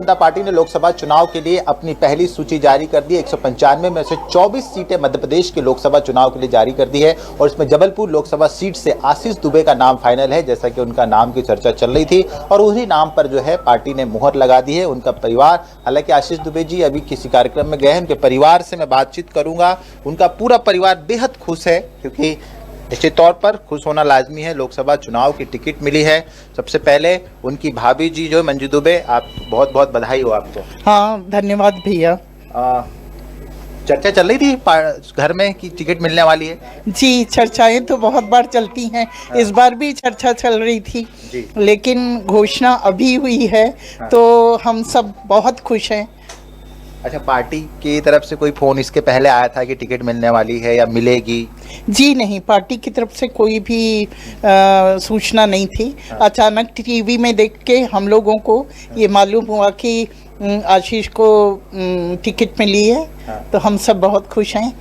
जनता party ने लोकसभा चुनाव के लिए अपनी पहली सूची जारी कर दी। 195 में से 24 सीटें मध्य प्रदेश के लोकसभा चुनाव के लिए जारी कर दी है और इसमें जबलपुर लोकसभा सीट से आशीष दुबे का नाम फाइनल है, जैसा कि उनका नाम की चर्चा चल रही थी और उसी नाम पर जो है पार्टी ने मुहर लगा दी है। उनका परिवार, हालांकि आशीष दुबे जी अभी किसी कार्यक्रम में गए हैं, उनके परिवार से मैं बातचीत करूंगा। उनका पूरा परिवार बेहद खुश है क्योंकि निश्चित तौर पर खुश होना लाजमी है। लोकसभा चुनाव की टिकट मिली है। सबसे पहले उनकी भाभी जी जो मंजू दुबे, आप बहुत बहुत बधाई हो आपको। हाँ, धन्यवाद भैया। चर्चा चल रही थी घर में कि टिकट मिलने वाली है। जी, चर्चाएं तो बहुत बार चलती हैं। हाँ। इस बार भी चर्चा चल रही थी जी। लेकिन घोषणा अभी हुई है। हाँ। तो हम सब बहुत खुश हैं। अच्छा, पार्टी की तरफ से कोई फोन इसके पहले आया था कि टिकट मिलने वाली है या मिलेगी? जी नहीं, पार्टी की तरफ से कोई भी सूचना नहीं थी। हाँ। अचानक टीवी में देख के हम लोगों को ये मालूम हुआ कि आशीष को टिकट मिली है। हाँ। तो हम सब बहुत खुश हैं।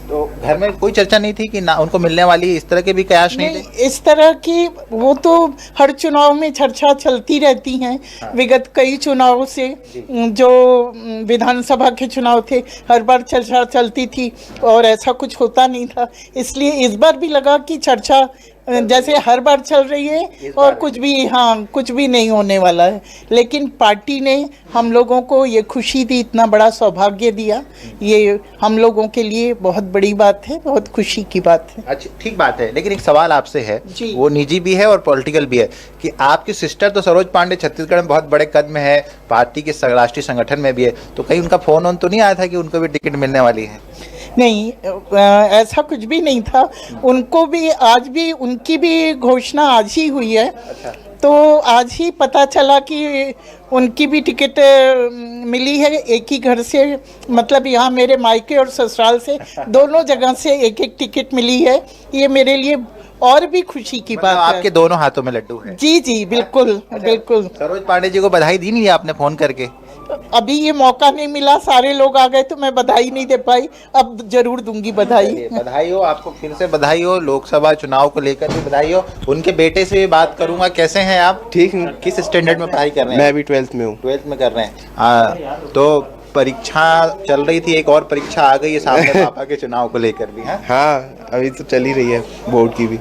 तो घर में कोई चर्चा नहीं थी कि ना उनको मिलने वाली है, इस तरह के भी कयास नहीं थे? इस तरह की वो तो हर चुनाव में चर्चा चलती रहती हैं। हाँ। विगत कई चुनाव से जो विधानसभा के चुनाव थे, हर बार चर्चा चलती थी और ऐसा कुछ होता नहीं था। इसलिए इस बार भी लगा कि चर्चा जैसे हर बार चल रही है और कुछ भी नहीं होने वाला है। लेकिन पार्टी ने हम लोगों को ये खुशी दी, इतना बड़ा सौभाग्य दिया, ये हम लोगों के लिए बहुत बड़ी बात है, बहुत खुशी की बात है। अच्छा, ठीक बात है, लेकिन एक सवाल आपसे है, जी। वो निजी भी है और पॉलिटिकल भी है कि आपकी सिस्टर तो सरोज पांडे छत्तीसगढ़ में बहुत बड़े कद में है, पार्टी के राष्ट्रीय संगठन में भी है, तो कहीं उनका फोन ऑन तो नहीं आया था कि उनको भी टिकट मिलने वाली है? नहीं, ऐसा कुछ भी नहीं था। उनको भी आज भी उनकी भी घोषणा आज ही हुई है। अच्छा। तो आज ही पता चला कि उनकी भी टिकट मिली है। एक ही घर से, मतलब यहाँ मेरे मायके और ससुराल से दोनों जगह से एक एक टिकट मिली है। ये मेरे लिए और भी खुशी की बात है। आपके दोनों हाथों में लड्डू है। जी जी, बिल्कुल बिल्कुल। सरोज पांडे जी को बधाई दी नहीं आपने फोन करके? अभी ये मौका नहीं मिला, सारे लोग आ गए तो मैं बधाई नहीं दे पाई। अब जरूर दूंगी बधाई। बधाई हो आपको, फिर से बधाई हो, लोकसभा चुनाव को लेकर भी बधाई हो। उनके बेटे से भी बात करूंगा। कैसे हैं आप? ठीक हूँ। किस स्टैंडर्ड में पढ़ाई कर रहे हैं? मैं अभी 12th में हूँ। 12th में कर रहे हैं। तो परीक्षा चल रही थी, एक और परीक्षा आ गई है सामने पापा के चुनाव को लेकर भी। हाँ, अभी तो चल ही रही है बोर्ड की भी।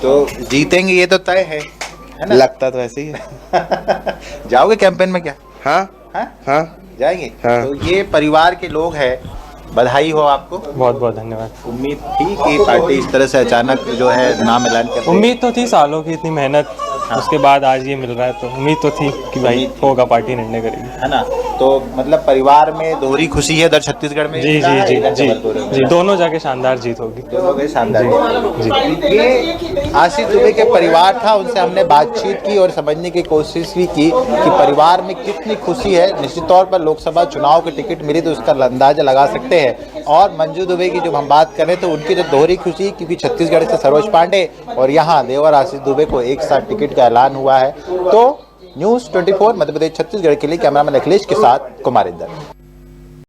तो जीतेंगे ये तो तय है ना? लगता तो ऐसे ही है। जाओगे कैंपेन में क्या? हाँ हाँ हाँ जाएंगे। हाँ। तो ये परिवार के लोग हैं, बधाई हो आपको। बहुत बहुत धन्यवाद। उम्मीद थी कि पार्टी इस तरह से अचानक जो है नाम ऐलान कर? उम्मीद तो थी, सालों की इतनी मेहनत, उसके बाद आज ये मिल रहा है, तो उम्मीद तो थी कि भाई होगा, पार्टी निर्णय करेगी, है ना? तो मतलब परिवार में दोहरी खुशी है, उधर छत्तीसगढ़ में जी जी जी जी जी, दोनों जगह शानदार जीत होगी। दोनों के शानदार जी। ये आशीष दुबे के परिवार था, उनसे हमने बातचीत की और समझने की कोशिश भी की कि परिवार में कितनी खुशी है। निश्चित तौर पर लोकसभा चुनाव की टिकट मिली तो उसका अंदाजा लगा सकते हैं। और मंजू दुबे की जब हम बात करें तो उनकी जो दोहरी खुशी, क्योंकि छत्तीसगढ़ से सरोज पांडे और यहाँ देवर आशीष दुबे को एक साथ टिकट का ऐलान हुआ है। तो न्यूज़ 24 मध्य प्रदेश छत्तीसगढ़ के लिए कैमरामैन अखिलेश के साथ कुमार इंदर।